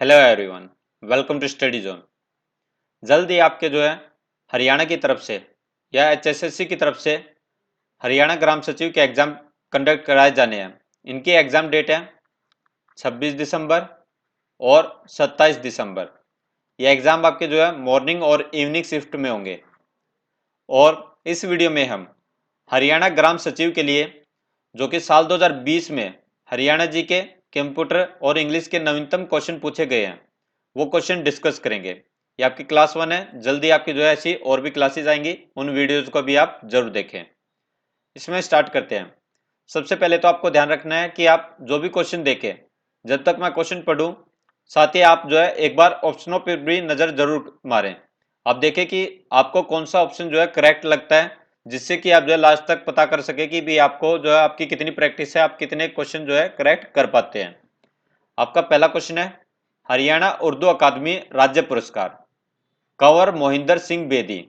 Hello everyone, welcome to study zone. जल्द ही आपके हरियाणा की तरफ से या एचएसएससी की तरफ से हरियाणा ग्राम सचिव के एग्ज़ाम कंडक्ट कराए जाने हैं। इनकी एग्ज़ाम डेट है 26 दिसंबर और 27 दिसंबर। ये एग्ज़ाम आपके मॉर्निंग और इवनिंग शिफ्ट में होंगे। और इस वीडियो में हम हरियाणा ग्राम सचिव के लिए जो कि साल 2020 में हरियाणा जी के कंप्यूटर और इंग्लिश के नवीनतम क्वेश्चन पूछे गए हैं, वो क्वेश्चन डिस्कस करेंगे। ये आपकी क्लास 1 है। जल्दी आपकी ऐसी और भी क्लासेस आएंगी, उन वीडियोज को भी आप जरूर देखें। इसमें स्टार्ट करते हैं। सबसे पहले तो आपको ध्यान रखना है कि आप जो भी क्वेश्चन देखें, जब तक मैं क्वेश्चन पढ़ूं, साथ ही आप एक बार ऑप्शनों पर भी नजर जरूर मारें। आप देखें कि आपको कौन सा ऑप्शन करेक्ट लगता है, जिससे कि आप लास्ट तक पता कर सके कि भी आपको आपकी कितनी प्रैक्टिस है, आप कितने क्वेश्चन करेक्ट कर पाते हैं। आपका पहला क्वेश्चन है, हरियाणा उर्दू अकादमी राज्य पुरस्कार कंवर मोहिंदर सिंह बेदी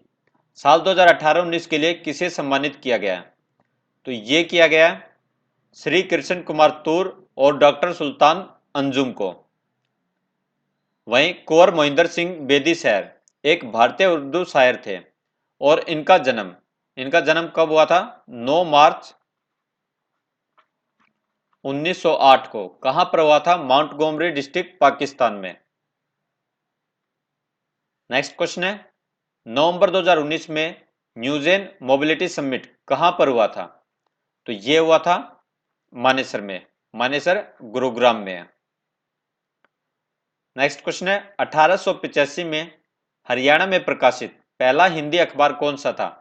साल 2018-19 के लिए किसे सम्मानित किया गया है? तो ये किया गया है श्री कृष्ण कुमार तूर और डॉक्टर सुल्तान अंजुम को। वहीं कुंवर मोहिंदर सिंह बेदी शहर एक भारतीय उर्दू शायर थे और इनका जन्म कब हुआ था? 9 मार्च 1908 को। कहां पर हुआ था? माउंटगोमरी डिस्ट्रिक्ट, पाकिस्तान में। नेक्स्ट क्वेश्चन है, नवंबर 2019 में न्यूजेन मोबिलिटी समिट कहां पर हुआ था? तो ये हुआ था मानेसर में। मानेसर गुरुग्राम में है। नेक्स्ट क्वेश्चन है, 1885 में हरियाणा में प्रकाशित पहला हिंदी अखबार कौन सा था?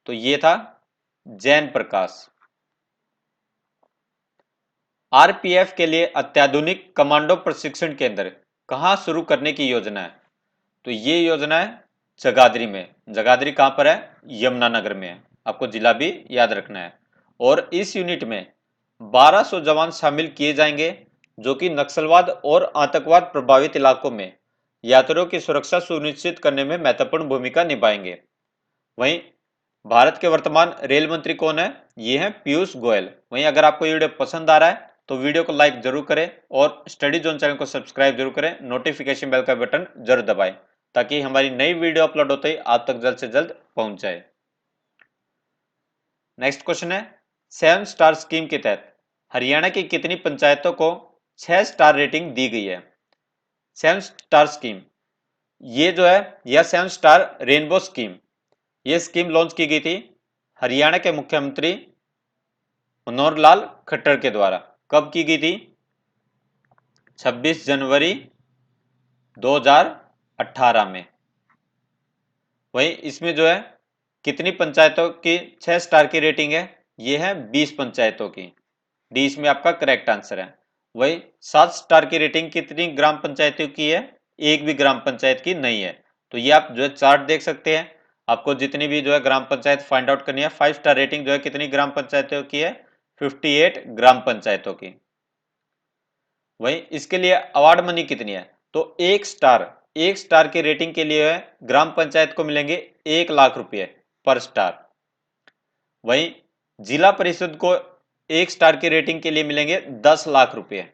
तो ये था जैन प्रकाश। आरपीएफ के लिए अत्याधुनिक कमांडो प्रशिक्षण केंद्र कहां शुरू करने की योजना है? तो ये योजना है जगाधरी में। जगाधरी कहां पर है? यमुनानगर में है। आपको जिला भी याद रखना है। और इस यूनिट में 1200 जवान शामिल किए जाएंगे, जो कि नक्सलवाद और आतंकवाद प्रभावित इलाकों में यात्रियों की सुरक्षा सुनिश्चित करने में महत्वपूर्ण भूमिका निभाएंगे। वहीं भारत के वर्तमान रेल मंत्री कौन है? ये है पीयूष गोयल। वहीं अगर आपको ये वीडियो पसंद आ रहा है तो वीडियो को लाइक जरूर करें और स्टडी जोन चैनल को सब्सक्राइब जरूर करें। नोटिफिकेशन बेल का बटन जरूर दबाएं ताकि हमारी नई वीडियो अपलोड होते ही आप तक जल्द से जल्द पहुंच जाए। नेक्स्ट क्वेश्चन है, 7 स्टार स्कीम के तहत हरियाणा की कितनी पंचायतों को 6 स्टार रेटिंग दी गई है? 7 स्टार स्कीम ये यह 7 स्टार रेनबो स्कीम, ये स्कीम लॉन्च की गई थी हरियाणा के मुख्यमंत्री मनोहर लाल खट्टर के द्वारा। कब की गई थी? 26 जनवरी 2018 में। वहीं इसमें कितनी पंचायतों की 6 स्टार की रेटिंग है? ये है 20 पंचायतों की। डी इसमें आपका करेक्ट आंसर है। वही 7 स्टार की रेटिंग कितनी ग्राम पंचायतों की है? एक भी ग्राम पंचायत की नहीं है। तो ये आप चार्ट देख सकते हैं। आपको जितनी भी ग्राम पंचायत फाइंड आउट करनी है, 5 स्टार रेटिंग कितनी ग्राम पंचायतों की है? 58 ग्राम पंचायतों की। वही इसके लिए अवार्ड मनी कितनी है? तो एक स्टार की रेटिंग के लिए ग्राम पंचायत को मिलेंगे 1 लाख रुपए पर स्टार। वहीं जिला परिषद को 1 स्टार की रेटिंग के लिए मिलेंगे 10 लाख रुपए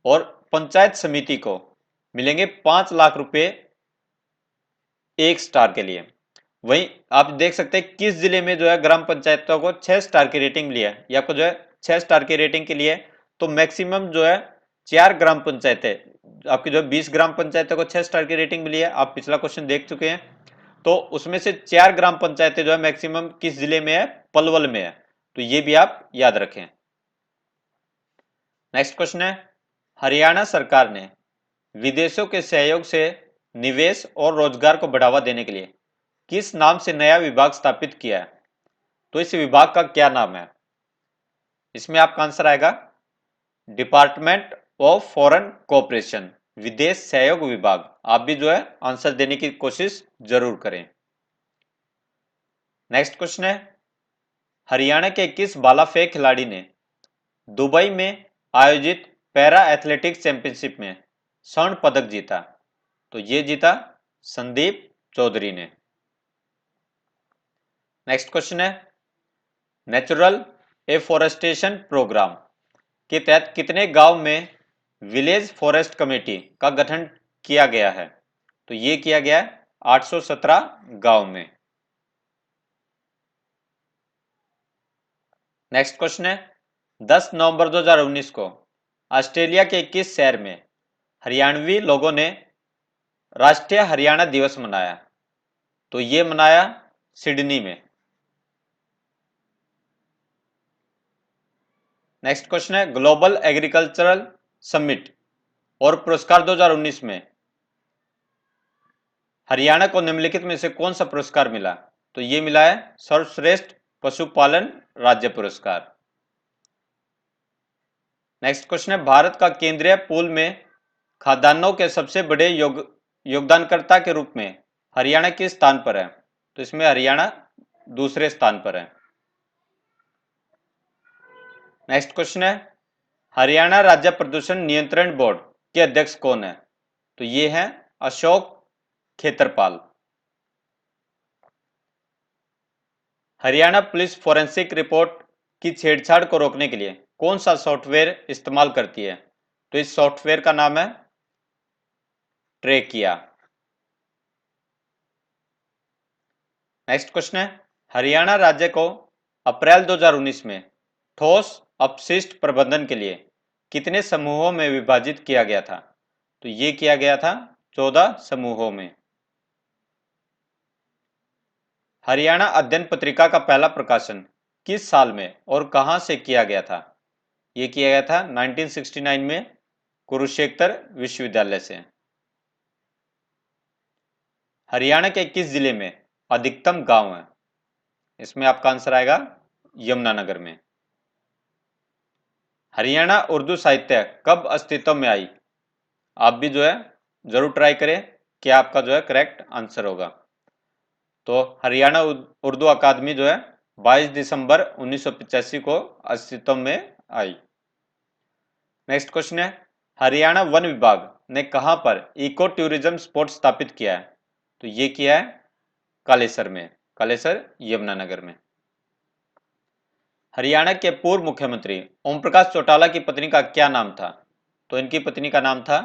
और पंचायत समिति को मिलेंगे 5 लाख रुपए 1 स्टार के लिए। वहीं आप देख सकते हैं किस जिले में ग्राम पंचायतों को 6 स्टार की रेटिंग मिली है। ये आपको 6 स्टार की रेटिंग के लिए तो मैक्सिमम 4 ग्राम पंचायतें आपकी 20 ग्राम पंचायतों को 6 स्टार की रेटिंग मिली है। आप पिछला क्वेश्चन देख चुके हैं। तो उसमें से 4 ग्राम पंचायतें मैक्सिमम किस जिले में है? पलवल में है। तो ये भी आप याद रखें। नेक्स्ट क्वेश्चन है, हरियाणा सरकार ने विदेशों के सहयोग से निवेश और रोजगार को बढ़ावा देने के लिए किस नाम से नया विभाग स्थापित किया है? तो इस विभाग का क्या नाम है? इसमें आपका आंसर आएगा डिपार्टमेंट ऑफ फॉरेन कोऑपरेशन, विदेश सहयोग विभाग। आप भी आंसर देने की कोशिश जरूर करें। नेक्स्ट क्वेश्चन है, हरियाणा के किस भाला फेंक खिलाड़ी ने दुबई में आयोजित पैरा एथलेटिक्स चैंपियनशिप में स्वर्ण पदक जीता? तो ये जीता संदीप चौधरी ने। नेक्स्ट क्वेश्चन है, नेचुरल एफोरेस्टेशन प्रोग्राम के तहत कितने गांव में विलेज फॉरेस्ट कमेटी का गठन किया गया है? तो ये किया गया है 817 गांव में। नेक्स्ट क्वेश्चन है, 10 नवंबर 2019 को ऑस्ट्रेलिया के किस शहर में हरियाणवी लोगों ने राष्ट्रीय हरियाणा दिवस मनाया? तो ये मनाया सिडनी में। नेक्स्ट क्वेश्चन है, ग्लोबल एग्रीकल्चरल समिट और पुरस्कार 2019 में हरियाणा को निम्नलिखित में से कौन सा पुरस्कार मिला? तो ये मिला है सर्वश्रेष्ठ पशुपालन राज्य पुरस्कार। नेक्स्ट क्वेश्चन है, भारत का केंद्रीय पूल में खाद्यान्नों के सबसे बड़े योगदानकर्ता के रूप में हरियाणा किस स्थान पर है? तो इसमें हरियाणा दूसरे स्थान पर है। नेक्स्ट क्वेश्चन है, हरियाणा राज्य प्रदूषण नियंत्रण बोर्ड के अध्यक्ष कौन है? तो ये है Ashok Khetarpal. Haryana police forensic report की छेड़छाड़ को रोकने के लिए कौन सा सॉफ्टवेयर इस्तेमाल करती है? तो इस सॉफ्टवेयर का नाम है ट्रेकिया। नेक्स्ट क्वेश्चन है, हरियाणा राज्य को अप्रैल 2019 में ठोस अपशिष्ट प्रबंधन के लिए कितने समूहों में विभाजित किया गया था? तो ये किया गया था 14 समूहों में। हरियाणा अध्ययन पत्रिका का पहला प्रकाशन किस साल में और कहां से किया गया था? ये किया गया था 1969 में कुरुक्षेत्र विश्वविद्यालय से। हरियाणा के किस जिले में अधिकतम गांव है? इसमें आपका आंसर आएगा यमुनानगर में। हरियाणा उर्दू साहित्य कब अस्तित्व में आई? आप भी जो है जरूर ट्राई करें कि आपका जो है करेक्ट आंसर होगा। तो हरियाणा उर्दू अकादमी जो है 22 दिसंबर 1985 को अस्तित्व में आई। नेक्स्ट क्वेश्चन है, हरियाणा वन विभाग ने कहां पर इको टूरिज्म स्पॉट स्थापित किया है? तो ये किया है कालेसर में, कालेसर यमुनानगर में। हरियाणा के पूर्व मुख्यमंत्री ओम प्रकाश चौटाला की पत्नी का क्या नाम था? तो इनकी पत्नी का नाम था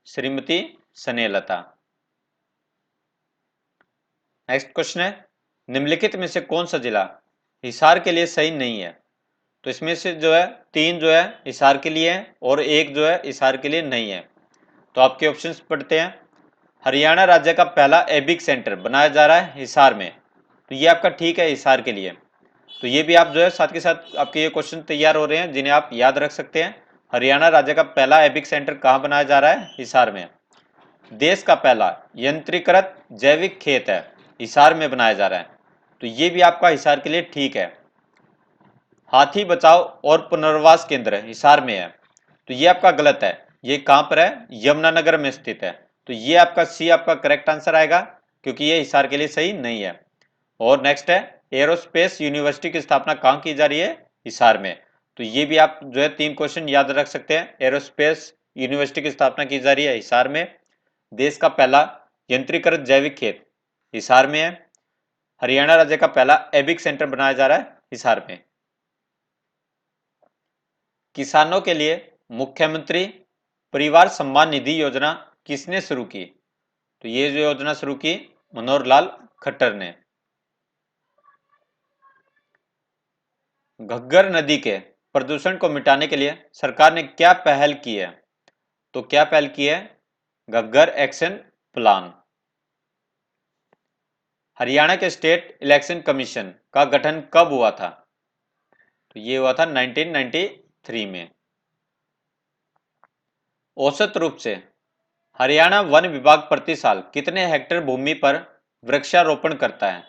श्रीमती स्नेहलता। नेक्स्ट क्वेश्चन है, निम्नलिखित में से कौन सा जिला हिसार के लिए सही नहीं है? तो इसमें से जो है 3 जो है हिसार के लिए है और 1 जो है हिसार के लिए नहीं है। तो आपके ऑप्शंस पढ़ते हैं। हरियाणा राज्य का पहला एबिक सेंटर बनाया जा रहा है हिसार में, तो ये आपका ठीक है हिसार के लिए। तो ये भी आप जो है साथ के साथ आपके ये क्वेश्चन तैयार हो रहे हैं जिन्हें आप याद रख सकते हैं। हरियाणा राज्य का पहला एबिक सेंटर कहाँ बनाया जा रहा है? हिसार में। देश का पहला यंत्रीकृत जैविक खेत है हिसार में बनाया जा रहा है, तो ये भी आपका हिसार के लिए ठीक है। हाथी बचाव और पुनर्वास केंद्र हिसार में है, तो ये आपका गलत है। ये कहां पर है? यमुनानगर में स्थित है। तो ये आपका सी आपका करेक्ट आंसर आएगा क्योंकि ये हिसार के लिए सही नहीं है। और नेक्स्ट है, एरोस्पेस यूनिवर्सिटी की स्थापना कहां की जा रही है? हिसार में। तो ये भी आप जो है 3 क्वेश्चन याद रख सकते हैं। एरोस्पेस यूनिवर्सिटी की स्थापना की जा रही है हिसार में। देश का पहला यंत्रीकृत जैविक खेत हिसार में है। हरियाणा राज्य का पहला एबिक सेंटर बनाया जा रहा है हिसार में। किसानों के लिए मुख्यमंत्री परिवार सम्मान निधि योजना किसने शुरू की? तो ये जो योजना शुरू की मनोहर लाल खट्टर ने। घग्गर नदी के प्रदूषण को मिटाने के लिए सरकार ने क्या पहल की है? तो क्या पहल की है? Ghaggar action plan. हरियाणा के स्टेट इलेक्शन कमीशन का गठन कब हुआ था? तो ये हुआ था 1993 में। औसत रूप से हरियाणा वन विभाग प्रति साल कितने हेक्टेयर भूमि पर वृक्षारोपण करता है?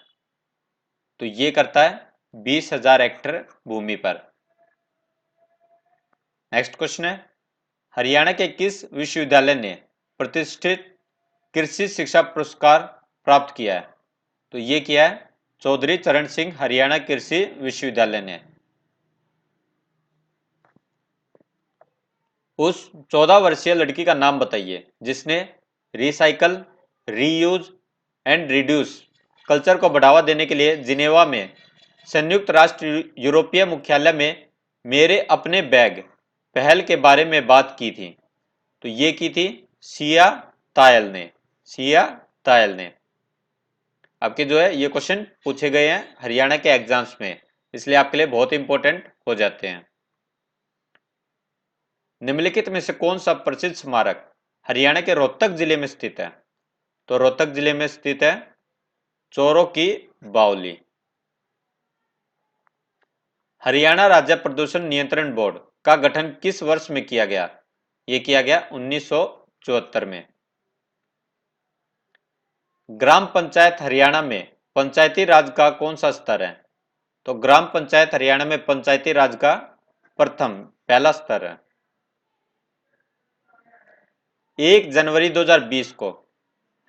तो ये करता है 20,000 हेक्टेयर भूमि पर। नेक्स्ट क्वेश्चन है, हरियाणा के किस विश्वविद्यालय ने प्रतिष्ठित कृषि शिक्षा पुरस्कार प्राप्त किया है? तो ये किया है चौधरी चरण सिंह हरियाणा कृषि विश्वविद्यालय ने। उस 14 वर्षीय लड़की का नाम बताइए जिसने recycle, reuse and reduce culture को बढ़ावा देने के लिए जिनेवा में संयुक्त राष्ट्र यूरोपीय मुख्यालय में मेरे अपने बैग पहल के बारे में बात की थी। तो ये की थी सिया तायल ने, सिया तायल ने। आपके जो है ये क्वेश्चन पूछे गए हैं हरियाणा के एग्जाम्स में, इसलिए आपके लिए बहुत इंपॉर्टेंट हो जाते हैं। निम्नलिखित में से कौन सा प्रसिद्ध स्मारक हरियाणा के रोहतक जिले में स्थित है? तो रोहतक जिले में स्थित है चोरों की बावली। हरियाणा राज्य प्रदूषण नियंत्रण बोर्ड का गठन किस वर्ष में किया गया? यह किया गया 1974 में। ग्राम पंचायत हरियाणा में पंचायती राज का कौन सा स्तर है? तो ग्राम पंचायत हरियाणा में पंचायती राज का पहला स्तर है। 1 जनवरी 2020 को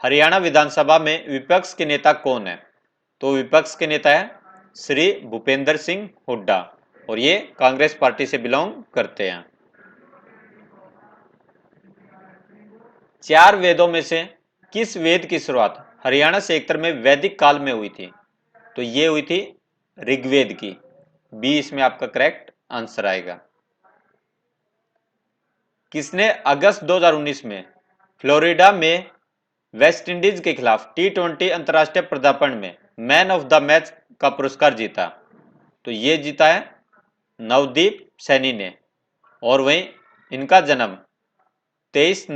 हरियाणा विधानसभा में विपक्ष के नेता कौन है? तो विपक्ष के नेता है श्री भूपेंद्र सिंह हुड्डा और ये कांग्रेस पार्टी से बिलोंग करते हैं। 4 वेदों में से किस वेद की शुरुआत हरियाणा सेक्टर में वैदिक काल में हुई थी? तो ये हुई थी ऋग्वेद की। बी इसमें आपका करेक्ट आंसर आएगा। किसने अगस्त 2019 में फ्लोरिडा में वेस्ट इंडीज के खिलाफ T20 अंतरराष्ट्रीय पदार्पण में मैन ऑफ द मैच का पुरस्कार जीता? तो ये जीता है नवदीप सैनी ने। और वहीं इनका जन्म 23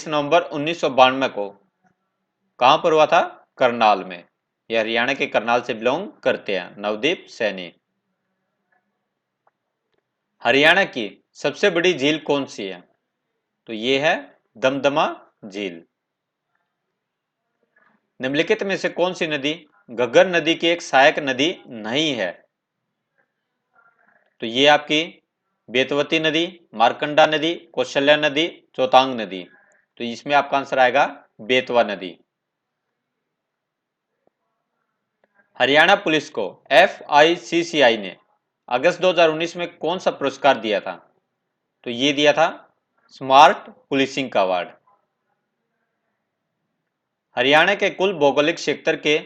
नवंबर 1992 को कहां पर हुआ था? करनाल में। यह हरियाणा के करनाल से बिलोंग करते हैं नवदीप सैनी। हरियाणा की सबसे बड़ी झील कौन सी है? तो ये है दमदमा झील। निम्नलिखित में से कौन सी नदी घग्गर नदी की एक सहायक नदी नहीं है? तो ये आपकी बेतवती नदी, मारकंडा नदी, कौशल्या नदी, चौतांग नदी। तो इसमें आपका आंसर आएगा बेतवा नदी। हरियाणा पुलिस को FICCI ने अगस्त 2019 में कौन सा पुरस्कार दिया था? तो ये दिया था स्मार्ट पुलिसिंग का अवार्ड। हरियाणा के कुल भौगोलिक क्षेत्र के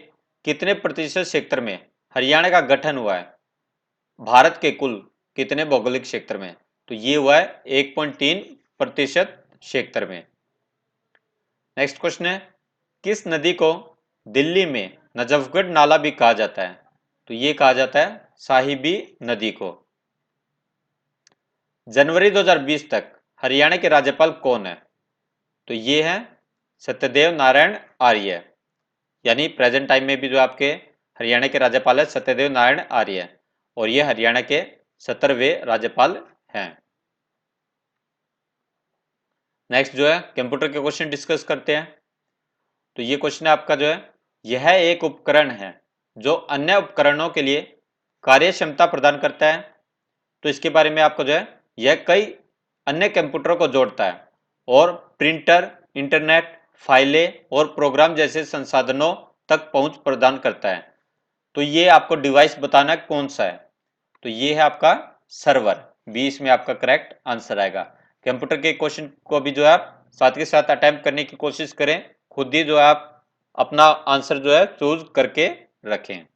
कितने प्रतिशत क्षेत्र में हरियाणा का गठन हुआ है? भारत के कुल कितने भौगोलिक क्षेत्र में? तो ये हुआ है 1.3% क्षेत्र में। नेक्स्ट क्वेश्चन है किस नदी को दिल्ली में नजफगढ़ नाला भी कहा जाता है? तो ये कहा जाता है साहिबी नदी को। जनवरी 2020 तक हरियाणा के राज्यपाल कौन है? तो ये है सत्यदेव नारायण आर्य, यानी प्रेजेंट टाइम में भी जो आपके हरियाणा के राज्यपाल है सत्यदेव नारायण आर्य और ये हरियाणा के 17वें राज्यपाल हैं। नेक्स्ट जो है कंप्यूटर के क्वेश्चन डिस्कस करते हैं। तो ये क्वेश्चन है आपका जो है यह एक उपकरण है जो अन्य उपकरणों के लिए कार्य क्षमता प्रदान करता है। तो इसके बारे में आपको जो है यह कई अन्य कंप्यूटरों को जोड़ता है और प्रिंटर, इंटरनेट, फाइलें और प्रोग्राम जैसे संसाधनों तक पहुंच प्रदान करता है। तो ये आपको डिवाइस बताना है कौन सा है? तो ये है आपका सर्वर। बी इसमें आपका करेक्ट आंसर आएगा। कंप्यूटर के क्वेश्चन को भी जो है आप साथ के साथ अटेम्प्ट करने की कोशिश करें, खुद ही जो है आप अपना आंसर जो है चूज करके रखें।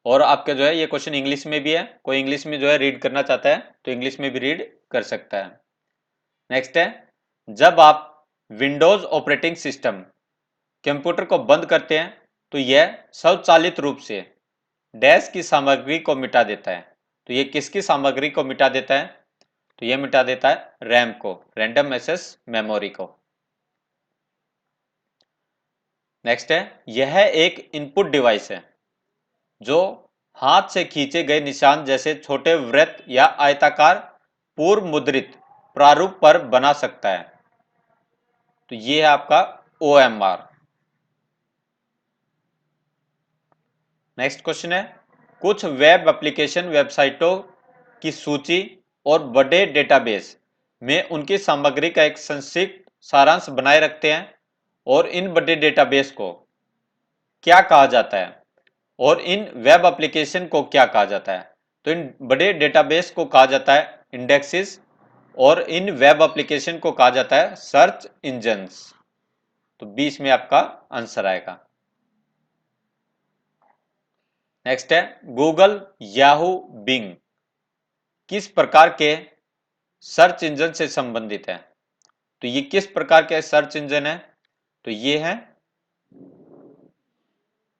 और आपका जो है ये क्वेश्चन इंग्लिश में भी है, कोई इंग्लिश में जो है रीड करना चाहता है तो इंग्लिश में भी रीड कर सकता है। नेक्स्ट है जब आप विंडोज ऑपरेटिंग सिस्टम कंप्यूटर को बंद करते हैं तो यह स्वचालित रूप से डैश की सामग्री को मिटा देता है। तो ये किसकी सामग्री को मिटा देता है? तो ये मिटा देता है रैम को, रैंडम एक्सेस मेमोरी को। नेक्स्ट है यह एक इनपुट डिवाइस है जो हाथ से खींचे गए निशान जैसे छोटे वृत्त या आयताकार पूर्व मुद्रित प्रारूप पर बना सकता है। तो ये है आपका OMR। नेक्स्ट क्वेश्चन है कुछ वेब एप्लीकेशन वेबसाइटों की सूची और बड़े डेटाबेस में उनकी सामग्री का एक संक्षिप्त सारांश बनाए रखते हैं और इन बड़े डेटाबेस को क्या कहा जाता है और इन वेब एप्लीकेशन को क्या कहा जाता है? तो इन बड़े डेटाबेस को कहा जाता है इंडेक्सेस और इन वेब एप्लीकेशन को कहा जाता है सर्च इंजन्स। तो 20 में आपका आंसर आएगा। नेक्स्ट है गूगल, याहू, बिंग किस प्रकार के सर्च इंजन से संबंधित है? तो ये किस प्रकार के सर्च इंजन है? तो ये है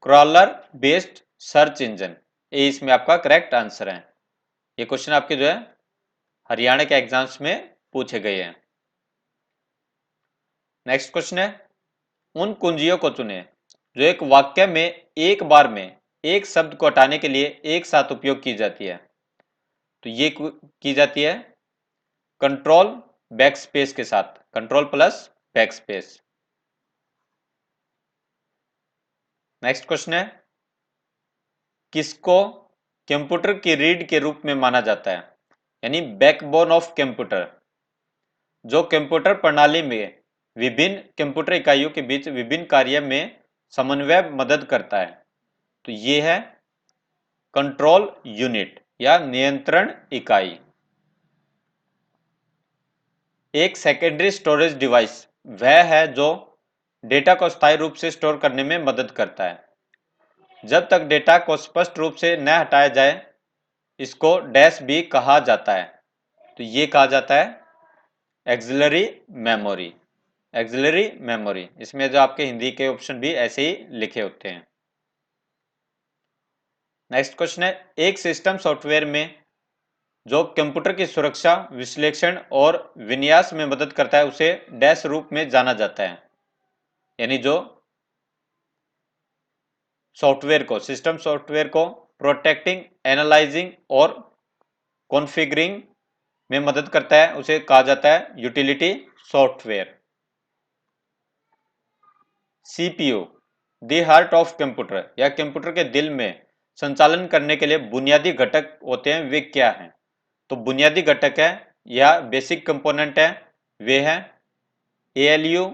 क्रॉलर बेस्ड सर्च इंजन। ये इसमें आपका करेक्ट आंसर है। ये क्वेश्चन आपके जो है हरियाणा के एग्जाम्स में पूछे गए हैं। नेक्स्ट क्वेश्चन है, उन कुंजियों को चुने जो एक वाक्य में एक बार में एक शब्द को हटाने के लिए एक साथ उपयोग की जाती है। तो ये की जाती है कंट्रोल बैक स्पेस के साथ, control plus back space. Next question है, किसको कंप्यूटर की रीढ़ के रूप में माना जाता है, यानी बैकबोन ऑफ कंप्यूटर, जो कंप्यूटर प्रणाली में विभिन्न कंप्यूटर इकाइयों के बीच विभिन्न कार्य में समन्वय मदद करता है। तो ये है कंट्रोल यूनिट या नियंत्रण इकाई। एक सेकेंडरी स्टोरेज डिवाइस वह है जो डेटा को स्थायी रूप से स्टोर करने में मदद करता है। जब तक डेटा को स्पष्ट रूप से न हटाया जाए इसको डैश भी कहा जाता है। तो ये कहा जाता है एक्सिलरी मेमोरी। एक्सिलरी मेमोरी, इसमें जो आपके हिंदी के ऑप्शन भी ऐसे ही लिखे होते हैं। नेक्स्ट क्वेश्चन है, एक सिस्टम सॉफ्टवेयर में जो कंप्यूटर की सुरक्षा, विश्लेषण और विन्यास में मदद करता है उसे डैश रूप में जाना जाता है। यानी जो सॉफ्टवेयर को, सिस्टम सॉफ्टवेयर को प्रोटेक्टिंग, एनालाइजिंग और कॉन्फ़िगरिंग में मदद करता है उसे कहा जाता है utility software. CPU the heart of computer या कंप्यूटर के दिल में संचालन करने के लिए बुनियादी घटक होते हैं, वे क्या हैं? तो बुनियादी घटक है या बेसिक कंपोनेंट है वे हैं एएलयू,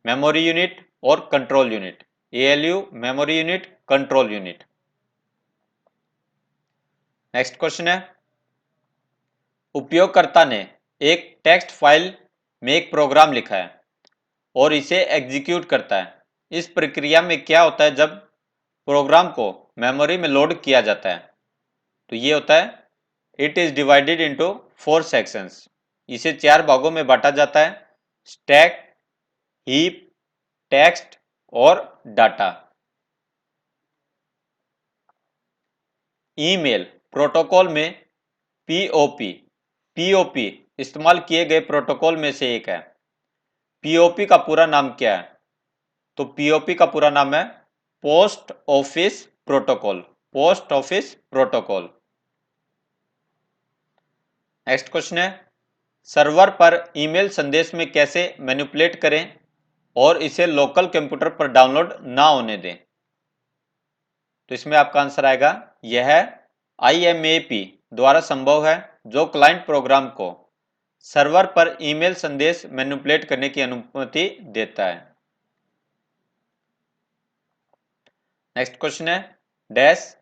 मेमोरी यूनिट और control unit. ALU, memory unit, control unit. Next question है, उपयोगकर्ता ने एक टेक्स्ट फाइल में एक प्रोग्राम लिखा है और इसे एग्जीक्यूट करता है। इस प्रक्रिया में क्या होता है जब प्रोग्राम को मेमोरी में लोड किया जाता है? तो ये होता है it is divided into 4 sections. इसे 4 भागों में बांटा जाता है, स्टैक, हीप, टेक्स्ट और डाटा। ईमेल प्रोटोकॉल में पीओपी, पीओपी इस्तेमाल किए गए प्रोटोकॉल में से एक है। पीओपी का पूरा नाम क्या है? तो पीओपी का पूरा नाम है post office protocol, post office protocol. Next question है, सर्वर पर ईमेल संदेश में कैसे मैनिपुलेट करें और इसे लोकल कंप्यूटर पर डाउनलोड ना होने दें? तो इसमें आपका आंसर आएगा यह IMAP द्वारा संभव है, जो क्लाइंट प्रोग्राम को सर्वर पर ईमेल संदेश मैनिपुलेट करने की अनुमति देता है। नेक्स्ट क्वेश्चन है, डैश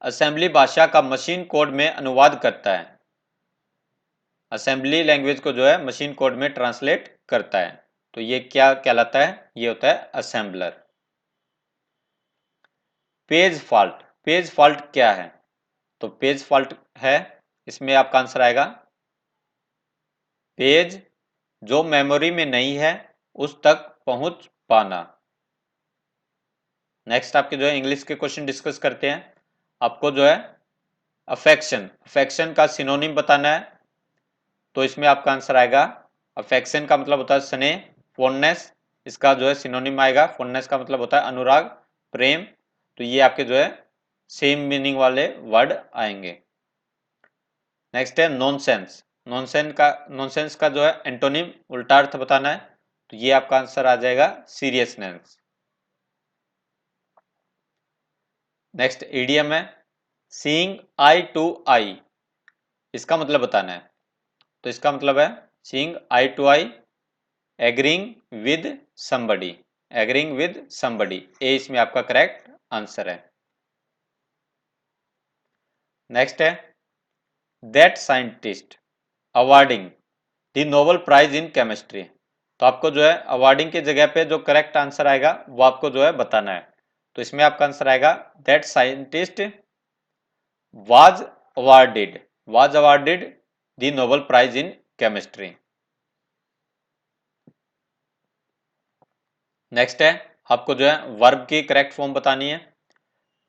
असेंबली भाषा का मशीन कोड में अनुवाद करता है। असेंबली लैंग्वेज को जो है मशीन कोड में ट्रांसलेट करता है। तो ये क्या कहलाता है? ये होता है assembler. Page fault, page fault क्या है? तो पेज फॉल्ट है, इसमें आपका आंसर आएगा पेज जो मेमोरी में नहीं है उस तक पहुंच पाना। नेक्स्ट आपके जो है इंग्लिश के क्वेश्चन डिस्कस करते हैं। आपको जो है अफेक्शन, अफेक्शन का सिनोनिम बताना है। तो इसमें आपका आंसर आएगा अफेक्शन का मतलब होता है स्नेह, फॉन्डनेस। इसका जो है सिनोनिम आएगा, फॉन्डनेस का मतलब होता है अनुराग, प्रेम। तो ये आपके जो है सेम मीनिंग वाले वर्ड आएंगे। नेक्स्ट है नॉनसेंस, नॉनसेंस का जो है एंटोनिम, उल्टा अर्थ बताना है। तो ये आपका आंसर आ जाएगा सीरियसनेस। नेक्स्ट ईडीएम है सीइंग आई टू आई, इसका मतलब बताना है। तो इसका मतलब है seeing eye to eye, agreeing with somebody, agreeing with somebody. A इसमें आपका करेक्ट आंसर है। नेक्स्ट है that scientist awarding the Nobel prize in chemistry. तो आपको जो है अवार्डिंग की जगह पे जो करेक्ट आंसर आएगा वो आपको जो है बताना है। तो इसमें आपका आंसर आएगा that scientist was awarded was awarded the Nobel Prize in Chemistry. Next है, आपको जो है वर्ब की करेक्ट फॉर्म बतानी है।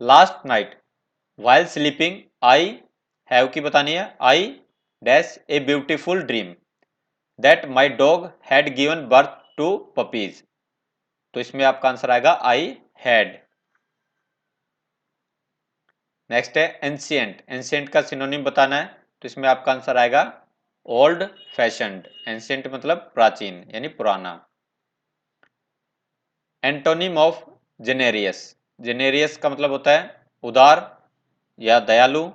Last night while sleeping I have की बतानी है, I dash a beautiful dream that my dog had given birth to puppies। तो इसमें आपका आंसर आएगा I had। नेक्स्ट है एंशियंट, एंशियंट का सिनोनिम बताना है, तो इसमें आपका आंसर आएगा ओल्ड फैशन्ड। एंशियंट मतलब प्राचीन यानी पुराना। एंटोनिम ऑफ जेनेरियस, जेनेरियस का मतलब होता है उदार या दयालु,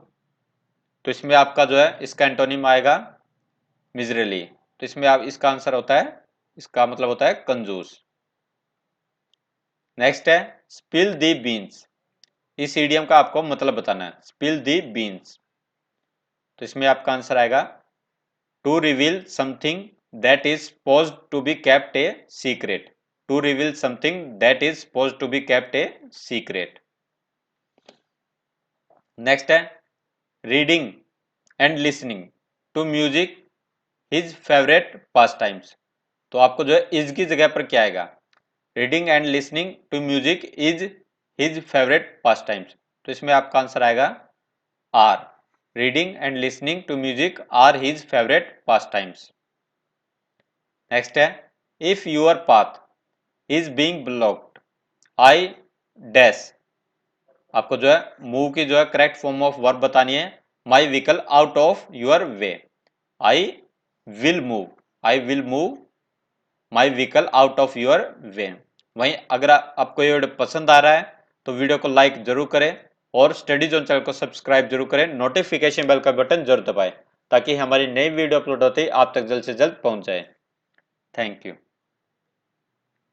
तो इसमें आपका जो है इसका एंटोनिम आएगा मिजरेली। तो इसमें आप इसका आंसर होता है, इसका मतलब होता है कंजूस। नेक्स्ट है स्पिल दी बीन्स, इस इडियम का आपको मतलब बताना है, स्पिल दी बीन्स। तो इसमें आपका आंसर आएगा to reveal something that is supposed to be kept a secret. To reveal something that is supposed to be kept a secret. Next है reading and listening to music his favourite pastimes. तो आपको जो है is की जगह पर क्या आएगा, reading and listening to music is his favourite pastimes. तो इसमें आपका आंसर आएगा are, reading and listening to music are his favourite pastimes. Next है if your path is being blocked I dash, आपको जो है move की जो है करेक्ट फॉर्म ऑफ वर्ब बतानी है, my vehicle out of your way. I will move, I will move my vehicle out of your way. वहीं अगर आपको ये वीडियो पसंद आ रहा है तो वीडियो को लाइक जरूर करें और स्टडी जोन चैनल को सब्सक्राइब जरूर करें, नोटिफिकेशन बेल का बटन जरूर दबाएं ताकि हमारी नई वीडियो अपलोड होते ही आप तक जल्द से जल्द पहुंच जाए। Thank you.